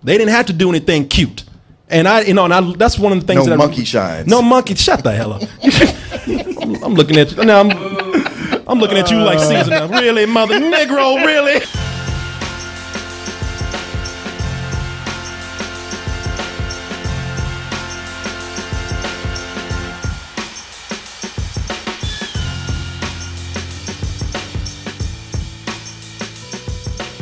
They didn't have to do anything cute. And that's one of the things. No monkey shines. No monkey. Shut the hell up. I'm looking at you. Now I'm looking at you like Caesar now. Really, mother Negro, really?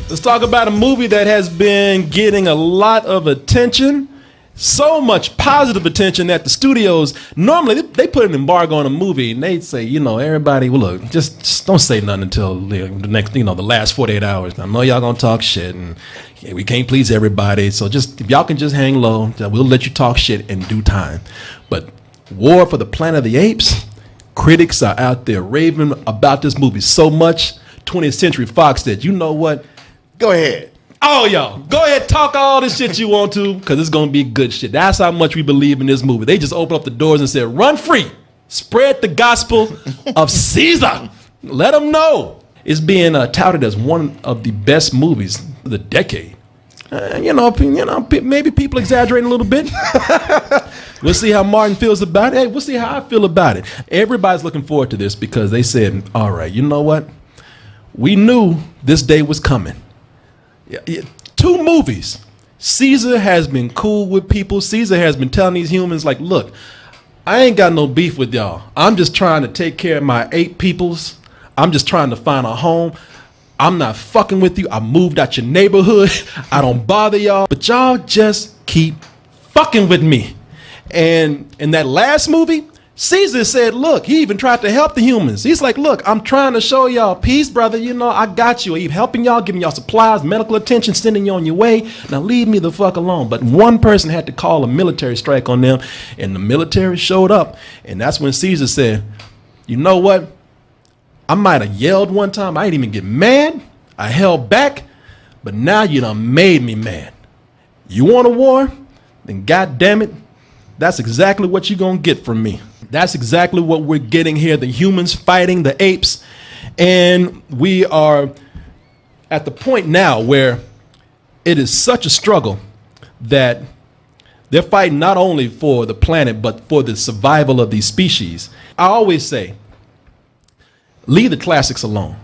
Let's talk about a movie that has been getting a lot of attention. So much positive attention that the studios, normally they put an embargo on a movie and they say, everybody, well, look, just don't say nothing until the next, the last 48 hours. I know y'all gonna talk shit and we can't please everybody. So just, if y'all can just hang low, we'll let you talk shit in due time. But War for the Planet of the Apes, critics are out there raving about this movie so much. 20th Century Fox said, you know what? Go ahead. Oh, y'all, go ahead, talk all this shit you want to, because it's going to be good shit. That's how much we believe in this movie. They just opened up the doors and said, run free. Spread the gospel of Caesar. Let them know. It's being touted as one of the best movies of the decade. Maybe people exaggerating a little bit. We'll see how Martin feels about it. Hey, we'll see how I feel about it. Everybody's looking forward to this because they said, all right, you know what? We knew this day was coming. 2 movies. Caesar has been cool with people. Caesar has been telling these humans, like, look, I ain't got no beef with y'all. I'm just trying to take care of my ape peoples. I'm just trying to find a home. I'm not fucking with you. I moved out your neighborhood. I don't bother y'all. But y'all just keep fucking with me. And in that last movie, Caesar said, look, he even tried to help the humans. He's like, look, I'm trying to show y'all peace, brother. I got you. I'm helping y'all, giving y'all supplies, medical attention, sending you on your way. Now leave me the fuck alone. But one person had to call a military strike on them, and the military showed up. And that's when Caesar said, you know what? I might have yelled one time. I didn't even get mad. I held back. But now you done made me mad. You want a war? Then God damn it, that's exactly what you're going to get from me. That's exactly what we're getting here. The humans fighting the apes. And we are at the point now where it is such a struggle that they're fighting not only for the planet, but for the survival of these species. I always say, leave the classics alone.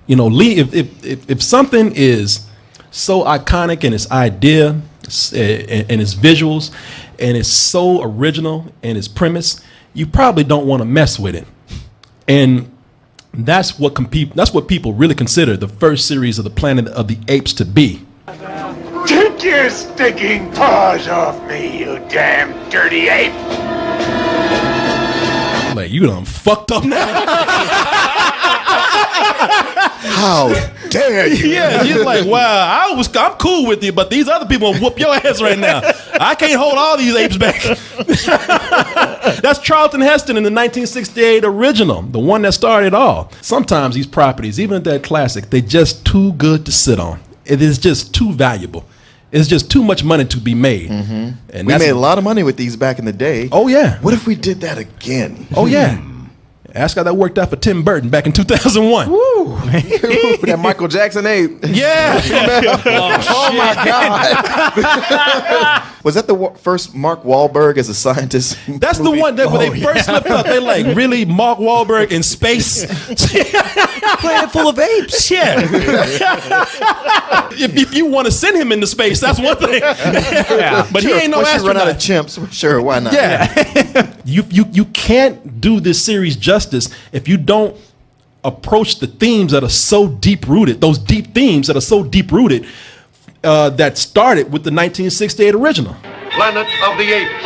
If something is so iconic in its idea and its visuals, and it's so original in its premise, you probably don't want to mess with it. And that's what people really consider the first series of the Planet of the Apes to be. Take your stinking paws off me, you damn dirty ape! Like, you done fucked up now. How dare you? Yeah, he's like, wow, I'm cool with you, but these other people will whoop your ass right now. I can't hold all these apes back. That's Charlton Heston in the 1968 original, the one that started it all. Sometimes these properties, even if they're classic, they're just too good to sit on. It is just too valuable. It's just too much money to be made. Mm-hmm. And we made a lot of money with these back in the day. Oh, yeah. What if we did that again? Oh, yeah. Ask how that worked out for Tim Burton back in 2001. Woo! That Michael Jackson ape. Yeah. Oh my God. Was that the first Mark Wahlberg as a scientist? That's movie? The one that when they first slipped up, they like, really, Mark Wahlberg in space? Planet full of apes. Yeah. if you want to send him into space, that's one thing. Yeah. But sure, he ain't no astronaut. Run out of chimps. Sure, why not? Yeah. You can't do this series justice if you don't approach the themes that are so deep rooted. Those deep themes that are so deep rooted that started with the 1968 original. Planet of the Apes.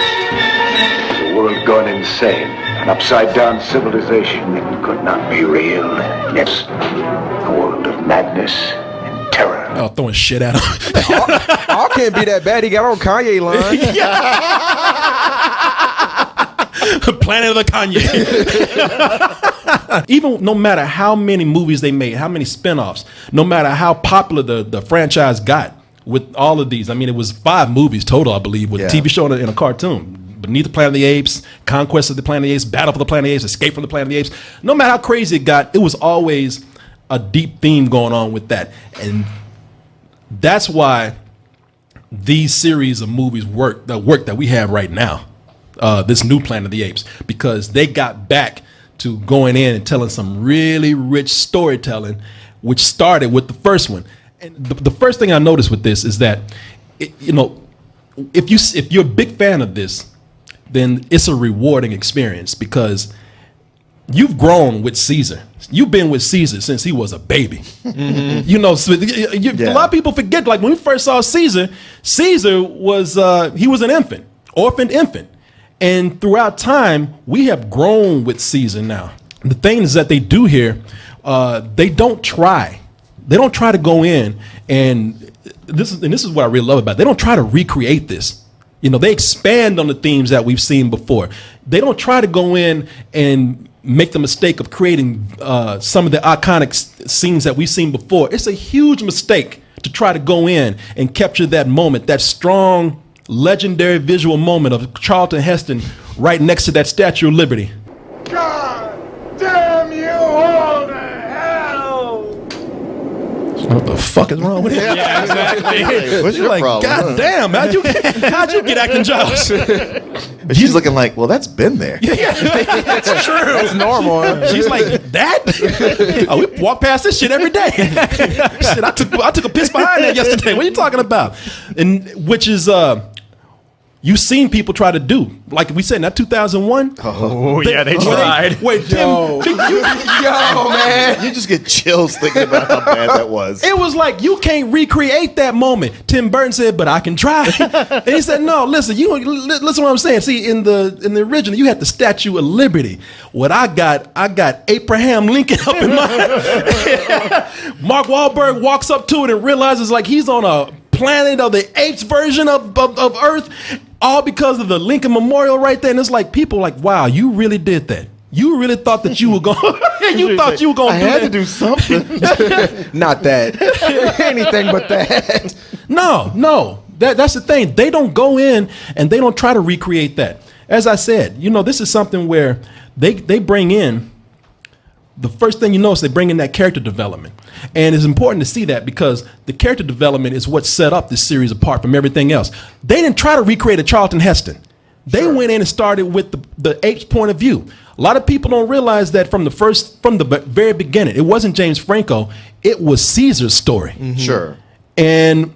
The world gone insane. An upside-down civilization that could not be real. Yes, a world of madness and terror. Oh, throwing shit at him. All can't be that bad. He got on Kanye line. Planet of the Kanye. Even no matter how many movies they made, how many spinoffs, no matter how popular the franchise got with all of these. I mean, it was 5 movies total, I believe, with a TV show and a cartoon. Beneath the Planet of the Apes, Conquest of the Planet of the Apes, Battle for the Planet of the Apes, Escape from the Planet of the Apes. No matter how crazy it got, it was always a deep theme going on with that. And that's why these series of movies work that we have right now, this new Planet of the Apes, because they got back to going in and telling some really rich storytelling, which started with the first one. And the first thing I noticed with this is that, if you're a big fan of this, then it's a rewarding experience because you've grown with Caesar. You've been with Caesar since he was a baby. Mm-hmm. A lot of people forget, like when we first saw Caesar was he was an infant, orphaned infant. And throughout time, we have grown with Caesar now. The thing is that they do here, they don't try. They don't try to go in and this is what I really love about it. They don't try to recreate this. They expand on the themes that we've seen before. They don't try to go in and make the mistake of creating some of the iconic scenes that we've seen before. It's a huge mistake to try to go in and capture that moment, that strong, legendary visual moment of Charlton Heston right next to that Statue of Liberty. God damn you all to hell! What the fuck is wrong with him? Yeah, exactly. What's You're your like, problem? God damn, how'd you get acting Josh? And she's looking like, well, that's been there. That's true. It's normal. She's like, that? Oh, we walk past this shit every day. Shit, I took a piss behind that yesterday. What are you talking about? And which is you've seen people try to do, like we said in that 2001. Oh, yeah, they tried. Wait, Tim, Yo, man, you just get chills thinking about how bad that was. it was like you can't recreate that moment. Tim Burton said, "But I can try." And he said, "No, listen, listen what I'm saying. See, in the original, you had the Statue of Liberty. What I got Abraham Lincoln up in my." Mark Wahlberg walks up to it and realizes like he's on a Planet of the Apes version of Earth, all because of the Lincoln Memorial right there. And it's like people like, wow, you really did that. You really thought that you were going. You thought you were going I to do had that. to do something. Not that. Anything but that. No. That's the thing. They don't go in and they don't try to recreate that. As I said, this is something where they bring in. The first thing you notice, they bring in that character development. And it's important to see that because the character development is what set up this series apart from everything else. They didn't try to recreate a Charlton Heston. They went in and started with the Apes' point of view. A lot of people don't realize that from the very beginning, it wasn't James Franco, it was Caesar's story. Mm-hmm. Sure. And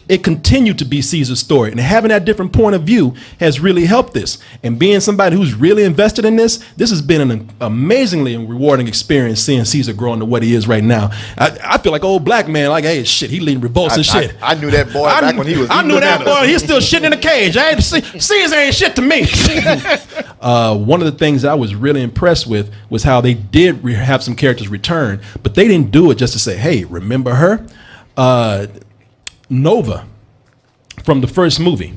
it continued to be Caesar's story. And having that different point of view has really helped this. And being somebody who's really invested in this has been an amazingly rewarding experience seeing Caesar grow into what he is right now. I feel like old black man, like, hey, shit, he leading revolts and shit. I knew that boy back when he was. I knew that boy. He's still shitting in a cage. Caesar ain't shit to me. One of the things I was really impressed with was how they did have some characters return, but they didn't do it just to say, hey, remember her? Nova from the first movie.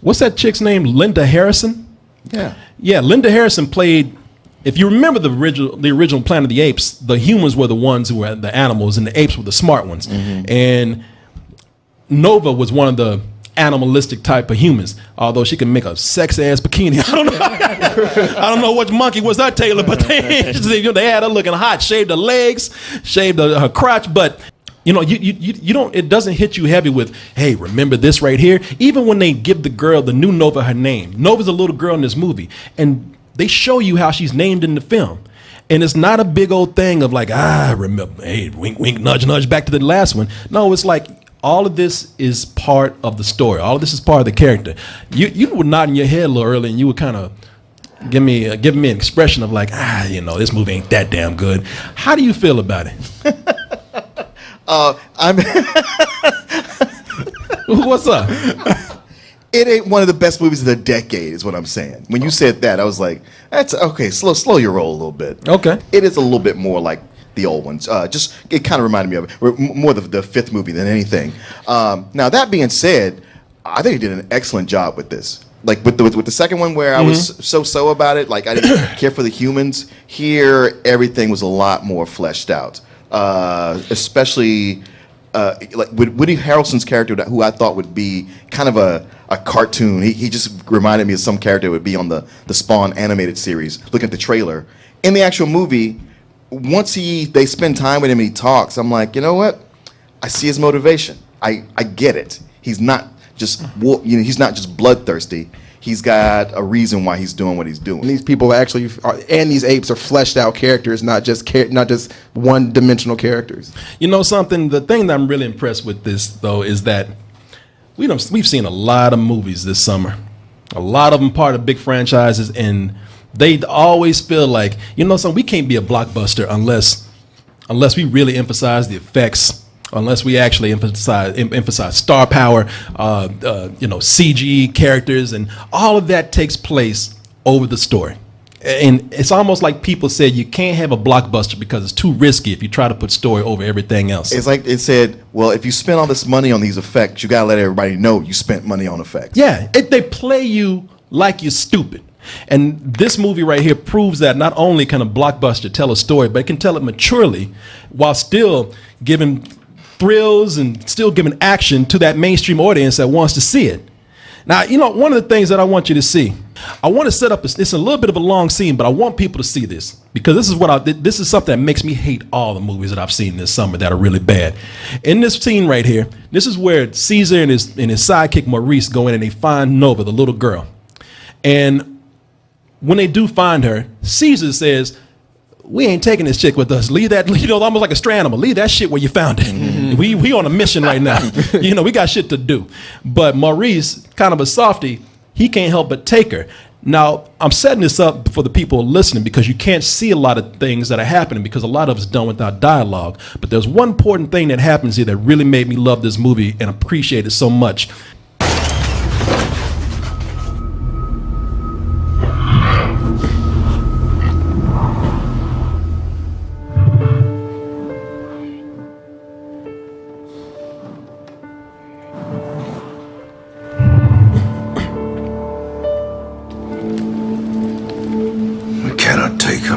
What's that chick's name? Linda Harrison? Yeah, Linda Harrison played, if you remember the original Planet of the Apes, the humans were the ones who were the animals and the apes were the smart ones. Mm-hmm. And Nova was one of the animalistic type of humans, although she can make a sex ass bikini. I don't know which monkey was that, Taylor, but they had her looking hot, shaved her legs, shaved her crotch, but you don't. It doesn't hit you heavy with, hey, remember this right here. Even when they give the new Nova her name, Nova's a little girl in this movie, and they show you how she's named in the film, and it's not a big old thing of like, remember, hey, wink, wink, nudge, nudge, back to the last one. No, it's like all of this is part of the story. All of this is part of the character. You were nodding your head a little early, and you were kind of giving me an expression of like, this movie ain't that damn good. How do you feel about it? What's up? It ain't one of the best movies of the decade, is what I'm saying. When you said that, I was like, that's okay. Slow your roll a little bit. Okay. It is a little bit more like the old ones. It kind of reminded me of it. More the fifth movie than anything. Now that being said, I think he did an excellent job with this. Like with the second one, where I was so about it, like I didn't care for the humans. Here, everything was a lot more fleshed out. Especially like Woody Harrelson's character, who I thought would be kind of a cartoon. He just reminded me of some character that would be on the Spawn animated series. Look at the trailer. In the actual movie, once they spend time with him and he talks, I'm like, you know what? I see his motivation. I get it. He's not he's not just bloodthirsty. He's got a reason why he's doing what he's doing. And these people actually and these apes are fleshed out characters, not just one-dimensional characters. You know something? The thing that I'm really impressed with this, though, is that we've seen a lot of movies this summer. A lot of them part of big franchises, and they always feel like, we can't be a blockbuster unless we really emphasize the effects, unless we actually emphasize star power, CG characters, and all of that takes place over the story. And it's almost like people said you can't have a blockbuster because it's too risky if you try to put story over everything else. It's like it said, well, if you spend all this money on these effects, you got to let everybody know you spent money on effects. Yeah, they play you like you're stupid. And this movie right here proves that not only can a blockbuster tell a story, but it can tell it maturely while still giving thrills and still giving action to that mainstream audience that wants to see it. Now, one of the things that I want you to see, I want to set up it's a little bit of a long scene, but I want people to see this because this is something that makes me hate all the movies that I've seen this summer that are really bad. In this scene right here, this is where Caesar and his sidekick Maurice go in and they find Nova, the little girl. And when they do find her, Caesar says, "We ain't taking this chick with us. Leave that, almost like a stray animal. Leave that shit where you found it. Mm-hmm. We on a mission right now. We got shit to do." But Maurice, kind of a softie, he can't help but take her. Now, I'm setting this up for the people listening because you can't see a lot of things that are happening because a lot of it's done without dialogue. But there's one important thing that happens here that really made me love this movie and appreciate it so much.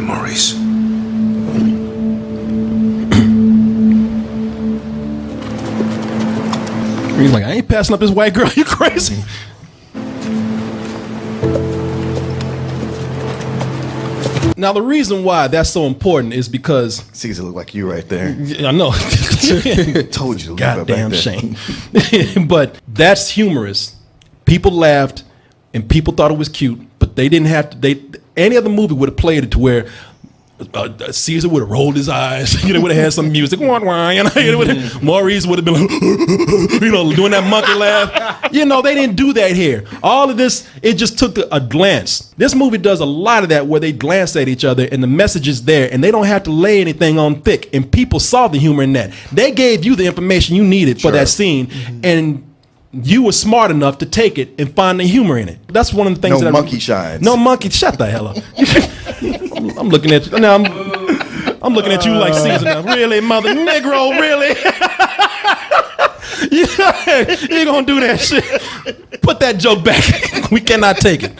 Maurice. He's like, "I ain't passing up this white girl. You crazy?" Now, the reason why that's so important is because Caesar look like you right there. I know. Told you. Goddamn shame. But that's humorous. People laughed and people thought it was cute, but they didn't have to. Any other movie would have played it to where Caesar would have rolled his eyes. Would have had some music. Maurice would have been like, doing that monkey laugh. They didn't do that here. All of this, it just took a glance. This movie does a lot of that where they glance at each other and the message is there and they don't have to lay anything on thick. And people saw the humor in that. They gave you the information you needed for that scene. And you were smart enough to take it and find the humor in it. That's one of the things. No monkey shines. No monkey. Shut the hell up. I'm looking at you now. I'm looking at you like Caesar now. Really, mother Negro? Really? You gonna do that shit? Put that joke back. We cannot take it.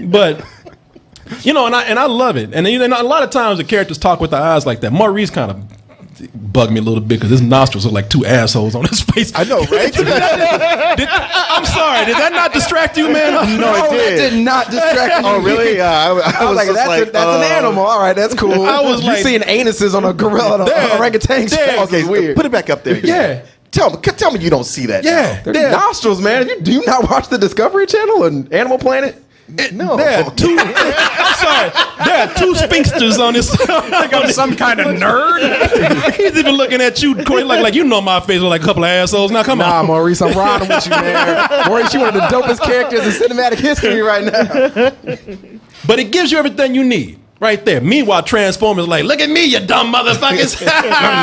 But and I love it. And a lot of times the characters talk with their eyes like that. Maurice kind of bugged me a little bit because his nostrils look like two assholes on his face. I know, right? I'm sorry. Did that not distract you, man? No, it did. It did not distract me. Oh, really? Yeah. I was like, that's an animal. All right, that's cool. I was you like, seeing anuses on a gorilla, orangutan's paws is weird. Put it back up there. Yeah. Tell me you don't see that. Yeah. They're nostrils, man. Do you not watch the Discovery Channel and Animal Planet? No. There are two. I'm sorry. There are two sphinxters on this. Like I'm some kind of nerd. He's even looking at you, Corey, like my face with like a couple of assholes. Now come Nah, on, Maurice, I'm riding with you, man. Maurice, you one of the dopest characters in cinematic history right now. But it gives you everything you need. Right there. Meanwhile, Transformers like, "Look at me, you dumb motherfuckers."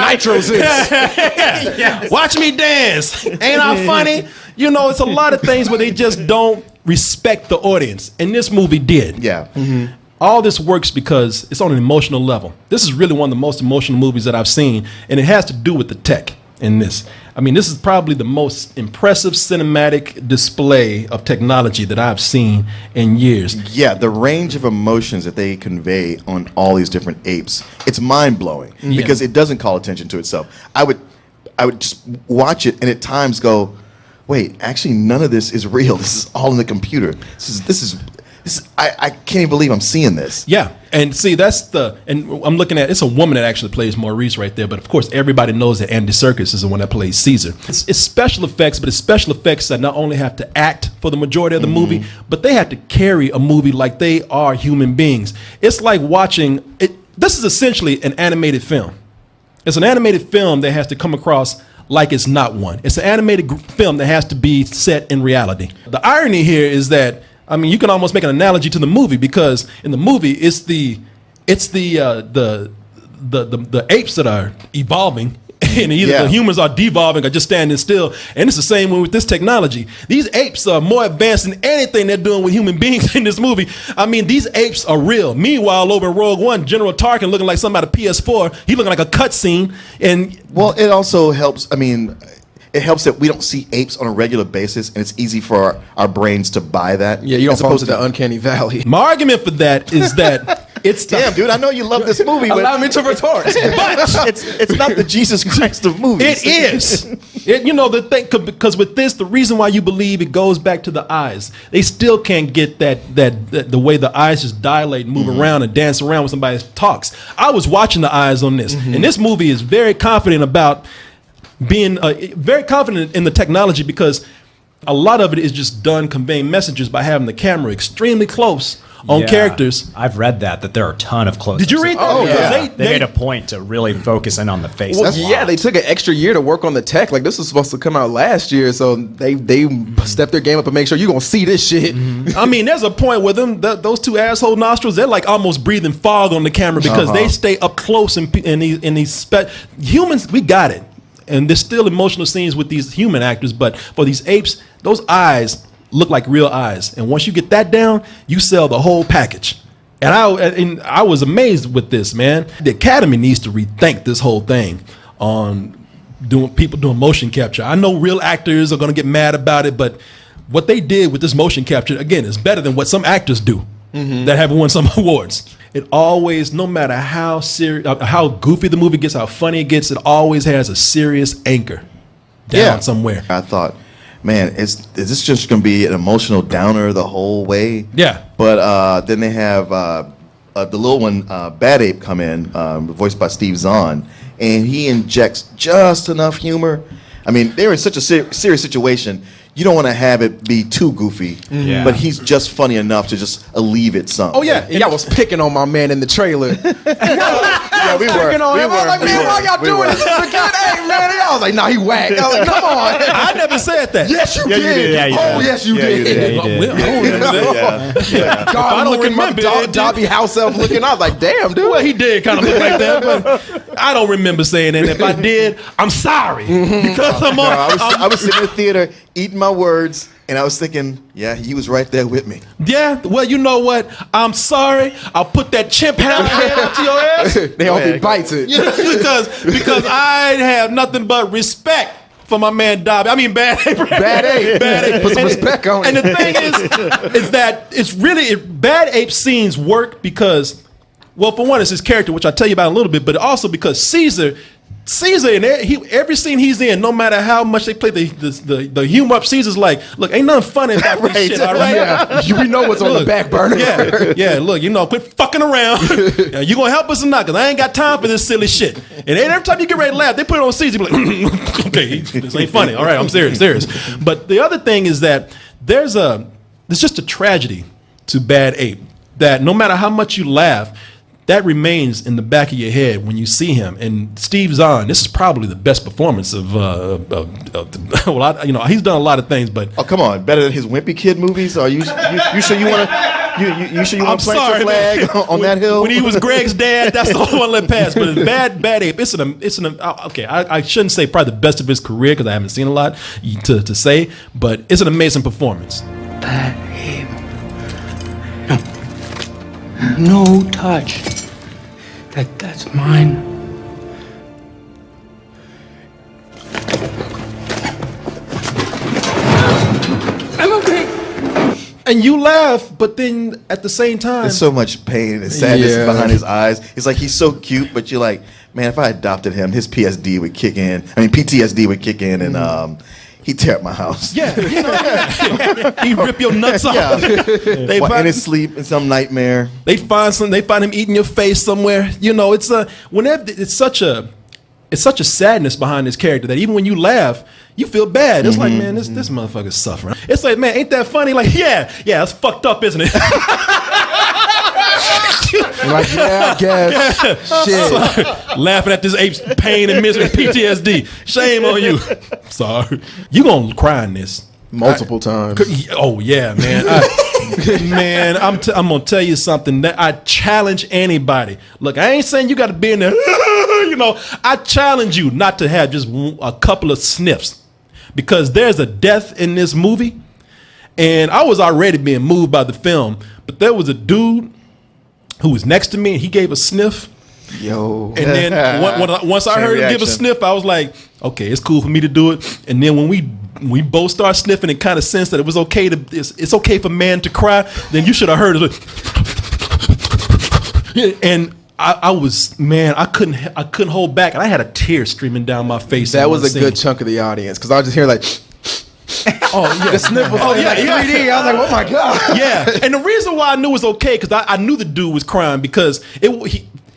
Nitro Zeus. Watch me dance. Ain't I funny? It's a lot of things where they just don't respect the audience. And this movie did. Yeah. Mm-hmm. All this works because it's on an emotional level. This is really one of the most emotional movies that I've seen. And it has to do with the tech in this. I mean, this is probably the most impressive cinematic display of technology that I've seen in years. Yeah, the range of emotions that they convey on all these different apes, it's mind-blowing because it doesn't call attention to itself. I would just watch it and at times go, wait, actually none of this is real. This is all in the computer. This is I can't even believe I'm seeing this. Yeah, and see, and I'm looking at, it's a woman that actually plays Maurice right there, but of course everybody knows that Andy Serkis is the one that plays Caesar. It's special effects, but it's special effects that not only have to act for the majority of the movie, but they have to carry a movie like they are human beings. It's like watching, this is essentially an animated film. It's an animated film that has to come across like it's not one. It's an animated film that has to be set in reality. The irony here is that, I mean, you can almost make an analogy to the movie, because in the movie it's the apes that are evolving, and either the humans are devolving or just standing still. And it's the same way with this technology. These apes are more advanced than anything they're doing with human beings in this movie. I mean, these apes are real. Meanwhile, over in Rogue One, General Tarkin looking like something out of PS4. He looking like a cutscene. And well, it also helps. I mean, it helps that we don't see apes on a regular basis, and it's easy for our brains to buy that. Yeah, you don't as fall opposed into the uncanny valley. my argument for that is that it's Damn, dude, I know you love this movie, but Allow me to retort. it's not the Jesus Christ of movies. It is. The thing, because with this, the reason why you believe it goes back to the eyes. They still can't get that the way the eyes just dilate and move around and dance around when somebody talks. I was watching the eyes on this, and this movie is very confident about being very confident in the technology, because a lot of it is just done conveying messages by having the camera extremely close on characters. I've read that there are a ton of close-ups. Did you read that? Oh, yeah. They made a point to really focus in on the face. Well, yeah, they took an extra year to work on the tech. Like, this was supposed to come out last year, so they stepped their game up and make sure you're gonna see this shit. I mean, there's a point where those two asshole nostrils, they're like almost breathing fog on the camera, because they stay up close in these humans. We got it. And there's still emotional scenes with these human actors, but for these apes, those eyes look like real eyes. And once you get that down, you sell the whole package. And I was amazed with this, man. The Academy needs to rethink this whole thing on people doing motion capture. I know real actors are going to get mad about it, but what they did with this motion capture, again, is better than what some actors do that have won some awards. It always, no matter how serious, how goofy the movie gets, how funny it gets, it always has a serious anchor down somewhere. I thought, man, is this just going to be an emotional downer the whole way? Yeah. But then they have the little one, Bad Ape, come in, voiced by Steve Zahn, and he injects just enough humor. I mean, they're in such a serious situation. You don't want to have it be too goofy, but he's just funny enough to just alleviate some. Oh, yeah. And y'all was picking on my man in the trailer. Yeah, we were. I was like, man, why y'all doing this? This is a good aim, man. I was like, nah, he whack. I was like, come on. I never said that. Yes, you Yeah, you did. did. Yeah, you Oh, did. yes, you Yeah, you did. did. I don't remember that. God, don't looking, my remember it, Dobby house elf looking. I was like, damn, dude. Well, he did kind of look like that, but I don't remember saying that. If I did, I'm sorry. Because I was sitting in the theater eating my words, and I was thinking, yeah, he was right there with me. yeah, well, you know what? I'm sorry. I'll put that chimp head up to your ass. They hope he bites it. because I have nothing but respect for my man Dobby. I mean, Bad Ape. Bad Ape. Bad Ape. Put some respect on And it. the thing is that it's really, Bad Ape scenes work because, well, for one, it's his character, which I'll tell you about in a little bit, but also because Caesar, in every scene he's in, no matter how much they play the humor up, Caesar's like, look, ain't nothing funny about this shit, all right? Yeah. We know what's on the back burner. Yeah, look, quit fucking around. You gonna help us or not? Because I ain't got time for this silly shit. And every time you get ready to laugh, they put it on Caesar, be like, okay, this ain't funny. All right, I'm serious. But the other thing is that there's just a tragedy to Bad Ape that no matter how much you laugh, that remains in the back of your head when you see him. And Steve Zahn, this is probably the best performance of he's done a lot of things, but Oh, come on, better than his Wimpy Kid movies? Are you sure you want to? You sure you want to plant your flag on that hill? When he was Greg's dad, that's the only one let pass. But Bad Ape, I shouldn't say probably the best of his career because I haven't seen a lot to say, but it's an amazing performance. Bad Ape. No touch. That's mine. I'm okay. And you laugh, but then at the same time, There's so much pain and sadness Yeah. behind his eyes. It's like he's so cute, but you're like, man, if I adopted him, his PTSD would kick in, and He tear up my house. Yeah, he rip your nuts off. Yeah. They What, in find, his sleep, in some nightmare. they find him eating your face somewhere. It's whenever it's such a sadness behind this character that even when you laugh, you feel bad. It's like, man, this motherfucker's suffering. It's like, man, ain't that funny? Like, yeah, it's fucked up, isn't it? Like, yeah, I guess. Shit. Laughing at this ape's pain and misery, PTSD. Shame on you. Sorry, you gonna cry in this Multiple times. Oh yeah, man. I'm gonna tell you something that I challenge anybody. Look, I ain't saying you got to be in there. I challenge you not to have just a couple of sniffs, because there's a death in this movie, and I was already being moved by the film, but there was a dude who was next to me, and he gave a sniff. Yo. And then once I heard him give a sniff, I was like, okay, it's cool for me to do it. And then when we both start sniffing and kind of sensed that it was okay it's okay for man to cry, then you should have heard it. And I couldn't hold back, and I had a tear streaming down my face. That was a good chunk of the audience, because I was just hearing like, oh yeah, the sniffles. Oh yeah, 3D. I was like, oh my god. Yeah, and the reason why I knew it was okay, because I knew the dude was crying, because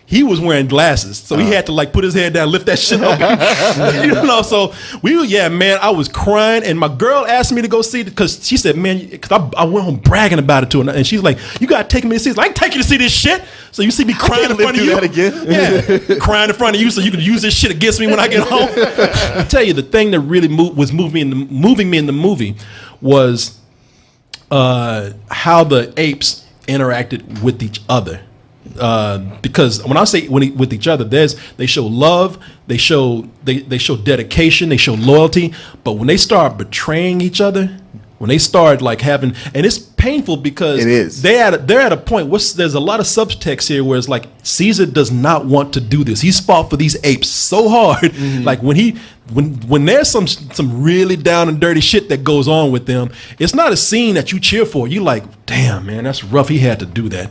he was wearing glasses, so he had to like put his head down, lift that shit up. So man, I was crying, and my girl asked me to go see it because she said, man, because I went home bragging about it to her, and she's like, you gotta take me to see this. I can take you to see this shit, so you see me crying in front of you. That again? Yeah, crying in front of you, so you can use this shit against me when I get home. I tell you, the thing that really moving me in the movie was how the apes interacted with each other. Because when I say with each other, they show love, they show dedication, they show loyalty. But when they start betraying each other, when they start like having, and it's painful because it is. They're at a point. There's a lot of subtext here where it's like Caesar does not want to do this. He's fought for these apes so hard. Like when there's some really down and dirty shit that goes on with them, it's not a scene that you cheer for. You like, damn man, that's rough. He had to do that.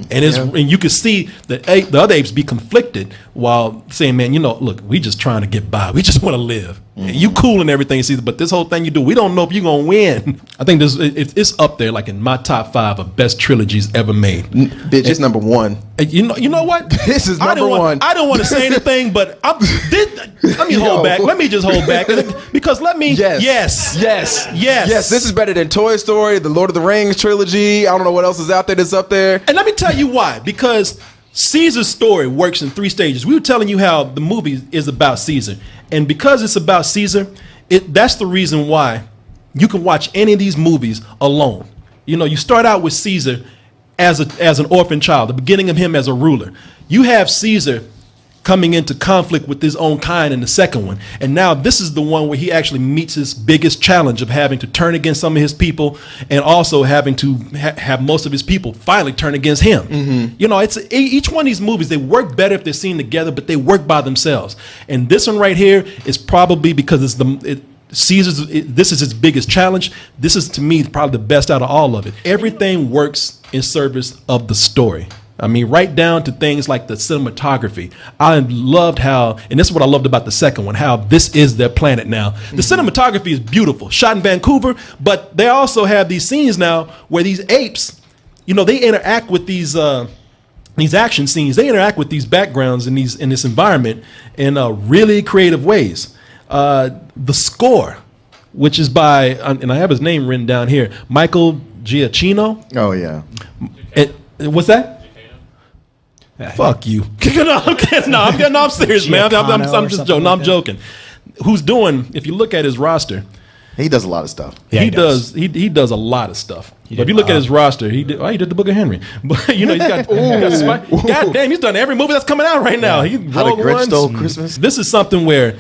And and you can see the other apes be conflicted while saying, man, look, we just trying to get by. We just want to live. And you cool and everything, Caesar, but this whole thing you do, we don't know if you're gonna win. I think it's up there, like in my top 5 of best trilogies ever made. Bitch, it's number 1. You know what? This is number 1. I don't want to say anything, but let me hold back. Let me just hold back because Yes. This is better than Toy Story, the Lord of the Rings trilogy. I don't know what else is out there that's up there. And let me tell you why. Because Caesar's story works in 3 stages. We were telling you how the movie is about Caesar, and because it's about Caesar, that's the reason why you can watch any of these movies alone. You start out with Caesar as an orphan child, the beginning of him as a ruler. You have Caesar coming into conflict with his own kind in the second one. And now this is the one where he actually meets his biggest challenge of having to turn against some of his people, and also having to have most of his people finally turn against him. It's each one of these movies, they work better if they're seen together, but they work by themselves. And this one right here is probably because this is his biggest challenge. This is, to me, probably the best out of all of it. Everything works in service of the story. I mean, right down to things like the cinematography. I loved how, and this is what I loved about the second one, how this is their planet now. The cinematography is beautiful, shot in Vancouver, but they also have these scenes now where these apes, they interact with these action scenes. They interact with these backgrounds in this environment in really creative ways. The score, which is by, and I have his name written down here, Michael Giacchino. Oh yeah. What's that? Fuck you. I'm serious, man. I'm just joking. I'm joking. Who's doing? If you look at his roster, he does a lot of stuff. Yeah, he does. He does a lot of stuff. But if you look at his roster, he did the Book of Henry. But he's got God damn, he's done every movie that's coming out right now. He How the Grinch Stole Christmas. This is something where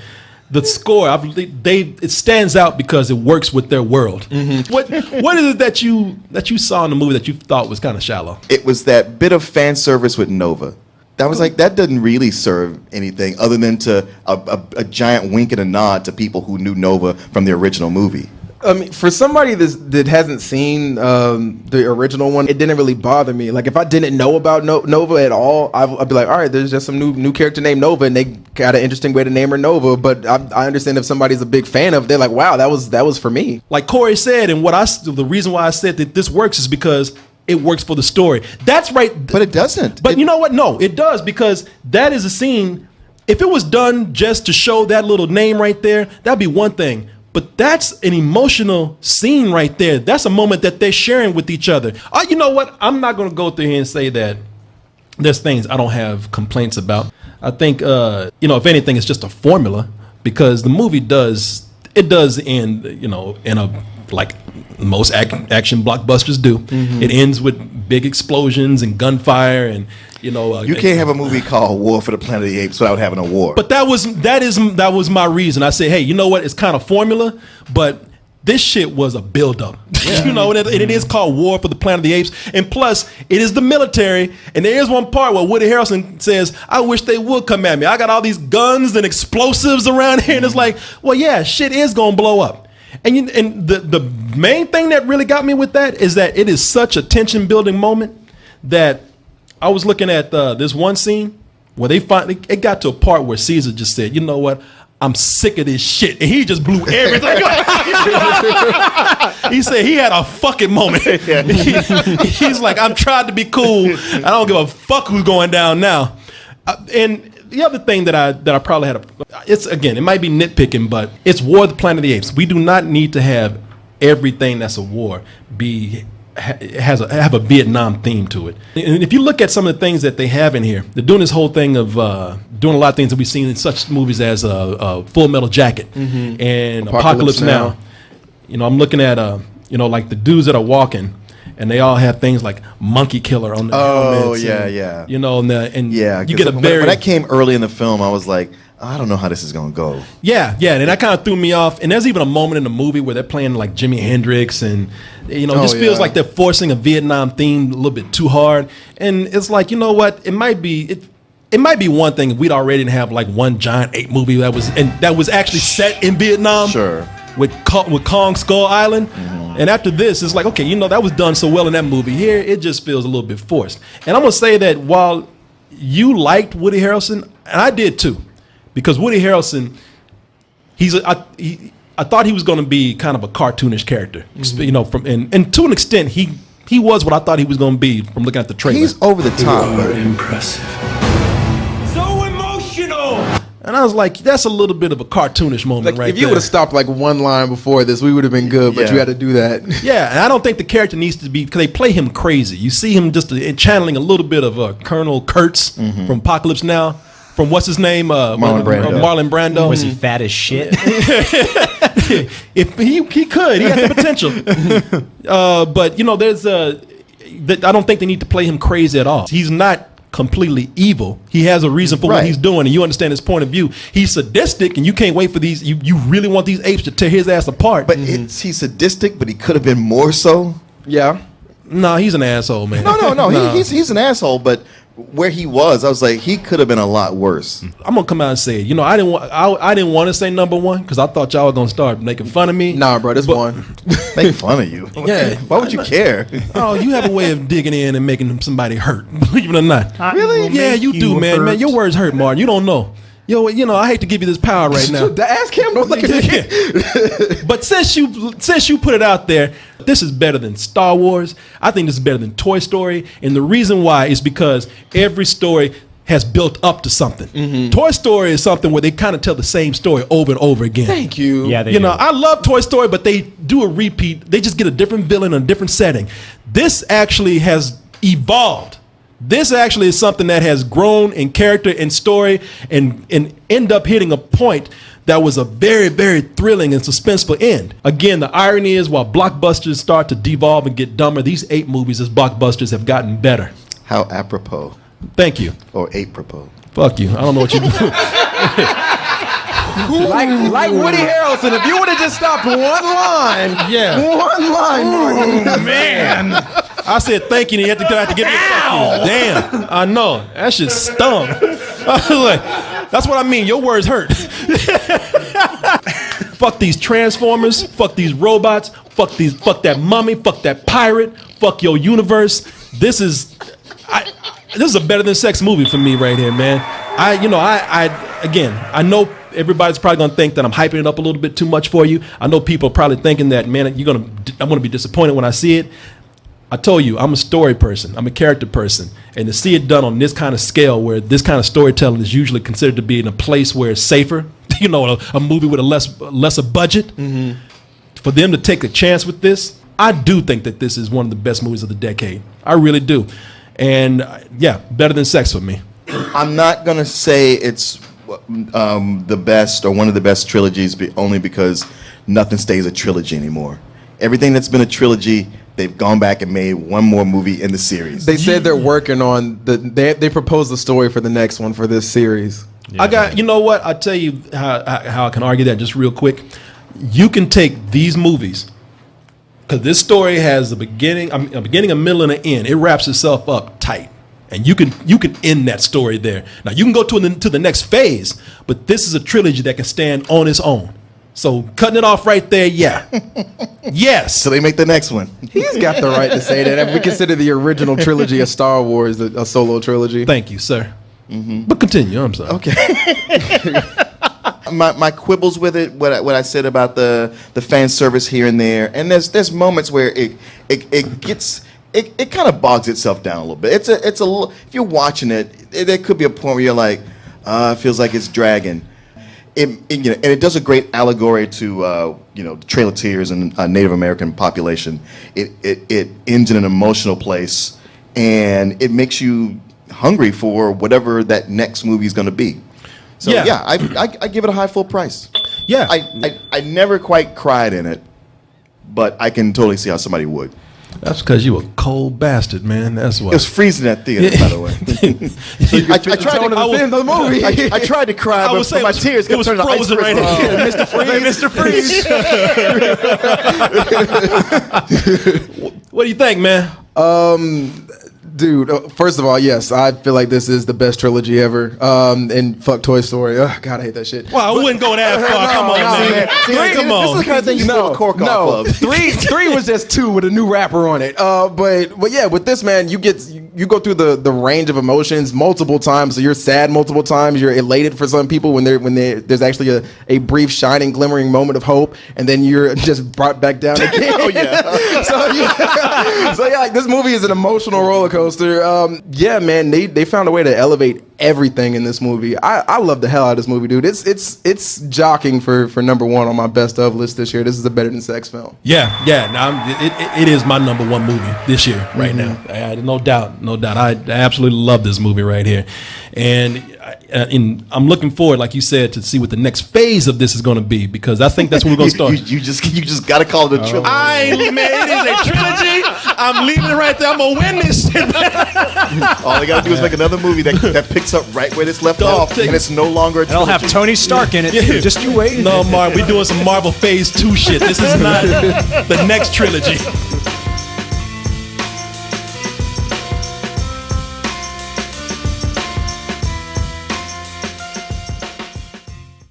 the score, it stands out because it works with their world. What is it that you saw in the movie that you thought was kind of shallow? It was that bit of fan service with Nova. That was like, that doesn't really serve anything other than to a giant wink and a nod to people who knew Nova from the original movie. I mean, for somebody that hasn't seen the original one, it didn't really bother me. Like, if I didn't know about Nova at all, I'd be like, all right, there's just some new character named Nova, and they got an interesting way to name her Nova. But I understand if somebody's a big fan of it, they're like, wow, that was for me. Like Corey said, and the reason why I said that this works is because it works for the story. That's right. But it doesn't. But you know what? No, it does, because that is a scene. If it was done just to show that little name right there, that'd be one thing. But that's an emotional scene right there. That's a moment that they're sharing with each other. You know what? I'm not going to go through here and say that there's things I don't have complaints about. I think, if anything, it's just a formula, because the movie does end, in a, like most action blockbusters do. Mm-hmm. It ends with big explosions and gunfire and, you can't have a movie called War for the Planet of the Apes without having a war. But that was my reason. I said, hey, you know what? It's kind of formula, but this shit was a buildup. Yeah. And it is called War for the Planet of the Apes. And plus, it is the military. And there is one part where Woody Harrelson says, I wish they would come at me. I got all these guns and explosives around here. And it's like, well, yeah, shit is going to blow up. And the main thing that really got me with that is that it is such a tension building moment that I was looking at this one scene where it got to a part where Caesar just said, you know what? I'm sick of this shit. And he just blew everything. He said he had a fucking moment. He's like, I'm trying to be cool. I don't give a fuck who's going down now. And the other thing that I probably had, it might be nitpicking, but it's War of the Planet of the Apes. We do not need to have everything that's a war have a Vietnam theme to it. And if you look at some of the things that they have in here, they're doing this whole thing of doing a lot of things that we've seen in such movies as Full Metal Jacket and Apocalypse Now. I'm looking at like the dudes that are walking, and they all have things like Monkey Killer on the helmets. Yeah. You get a very when that came early in the film, I was like, I don't know how this is gonna go. Yeah, and that kind of threw me off. And there's even a moment in the movie where they're playing like Jimi Hendrix, and it just feels like they're forcing a Vietnam theme a little bit too hard. And it's like, you know what? It might be one thing if we'd already have like one giant ape movie that was actually set in Vietnam. Sure. With Kong Skull Island. Mm-hmm. And after this, it's like, okay, that was done so well in that movie. Here, it just feels a little bit forced. And I'm gonna say that while you liked Woody Harrelson, and I did too. Because Woody Harrelson, I thought he was going to be kind of a cartoonish character, and to an extent, he was what I thought he was going to be from looking at the trailer. He's over the top, but impressive. So emotional. And I was like, that's a little bit of a cartoonish moment, right? If you would have stopped like one line before this, we would have been good. But you had to do that. Yeah, and I don't think the character needs to be, because they play him crazy. You see him just channeling a little bit of Colonel Kurtz from Apocalypse Now. From what's his name? Marlon Brando. Was he fat as shit? If he could, he had the potential. But there's I don't think they need to play him crazy at all. He's not completely evil. He has a reason for what he's doing, and you understand his point of view. He's sadistic, and you can't wait for these. You really want these apes to tear his ass apart. But he's sadistic, but he could have been more so. Yeah. No, he's an asshole, man. No. He's an asshole, but where he was, I was like, he could have been a lot worse. I'm gonna come out and say it. I didn't want to say number one because I thought y'all were gonna start making fun of me. Nah, bro, this one. Make fun of you. Yeah. Why would you care? Oh, you have a way of digging in and making somebody hurt. Believe it or not. Really? Yeah, you do, man. Man, your words hurt, Martin. You don't know. I hate to give you this power right now. Ask him. Don't look at me. But since you put it out there, this is better than Star Wars. I think this is better than Toy Story, and the reason why is because every story has built up to something. Mm-hmm. Toy Story is something where they kind of tell the same story over and over again. Thank you. Yeah, they do. I love Toy Story, but they do a repeat. They just get a different villain in a different setting. This actually has evolved. This actually is something that has grown in character and story and end up hitting a point that was a very, very thrilling and suspenseful end. Again, the irony is while blockbusters start to devolve and get dumber, these ape movies as blockbusters have gotten better. How apropos. Thank you. Or apropos. Fuck you. I don't know what you do. like Woody Harrelson, if you would have just stopped one line. Yeah. One line. Oh, man. I said thank you, and you have to give me a fuck you. Damn. I know. That shit stung. I was like, that's what I mean. Your words hurt. fuck these Transformers, fuck these robots, fuck that mummy, fuck that pirate, fuck your universe. This is a better than sex movie for me right here, man. I know everybody's probably gonna think that I'm hyping it up a little bit too much for you. I know people are probably thinking that, man, I'm gonna be disappointed when I see it. I told you, I'm a story person. I'm a character person. And to see it done on this kind of scale where this kind of storytelling is usually considered to be in a place where it's safer, a movie with a lesser budget, for them to take a chance with this, I do think that this is one of the best movies of the decade. I really do. And yeah, better than sex for me. I'm not going to say it's the best or one of the best trilogies only because nothing stays a trilogy anymore. Everything that's been a trilogy, they've gone back and made one more movie in the series. They said they're working on they proposed the story for the next one for this series. Yeah. You know what? I'll tell you how I can argue that just real quick. You can take these movies, because this story has a beginning, a middle, and an end. It wraps itself up tight. And you can end that story there. Now, you can go to the next phase, but this is a trilogy that can stand on its own. So cutting it off right there, yeah. Yes. So they make the next one. He's got the right to say that. If we consider the original trilogy of Star Wars a solo trilogy. Thank you, sir. But continue, I'm sorry. Okay. My quibbles with it, what I said about the fan service here and there, and there's moments where it gets it kind of bogs itself down a little bit. It's a little, if you're watching it, there could be a point where you're like, it feels like it's dragging. And it does a great allegory to the Trail of Tears and Native American population. It ends in an emotional place, and it makes you hungry for whatever that next movie is going to be. So yeah, I give it a high full price. Yeah, I never quite cried in it, but I can totally see how somebody would. That's because you a cold bastard, man. That's why. It was freezing at theater, by the way. I tried to cry, but my tears kept turning to ice frozen right here. Mr. Freeze. What do you think, man? Dude, first of all, yes, I feel like this is the best trilogy ever. And fuck Toy Story. Oh, God, I hate that shit. Well, I wouldn't go that far. Come on, man. Come on. This is the kind of thing you pull a cork off of. Three was just 2 with a new rapper on it. But yeah, with this, man, you go through the range of emotions multiple times. So you're sad multiple times. You're elated for some people when there's actually a brief shining, glimmering moment of hope, and then you're just brought back down again. Oh yeah. So yeah, like this movie is an emotional roller coaster. Yeah, man, they found a way to elevate everything in this movie. I love the hell out of this movie, dude. It's jockeying for number 1 on my best of list this year. This is a better than sex film. Yeah. Now it is my number 1 movie this year, right now. No doubt. I absolutely love this movie right here, and I'm looking forward, like you said, to see what the next phase of this is going to be, because I think that's when we're going to start. You just got to call it a trilogy. Man, it is a trilogy. I'm leaving it right there. I'm gonna win this shit. All they gotta do is make another movie that picks up right where this left off, and it's no longer a trilogy. It'll have Tony Stark in it. Yeah. Just you wait. No, Mark, we're doing some Marvel Phase 2 shit. This is not the next trilogy.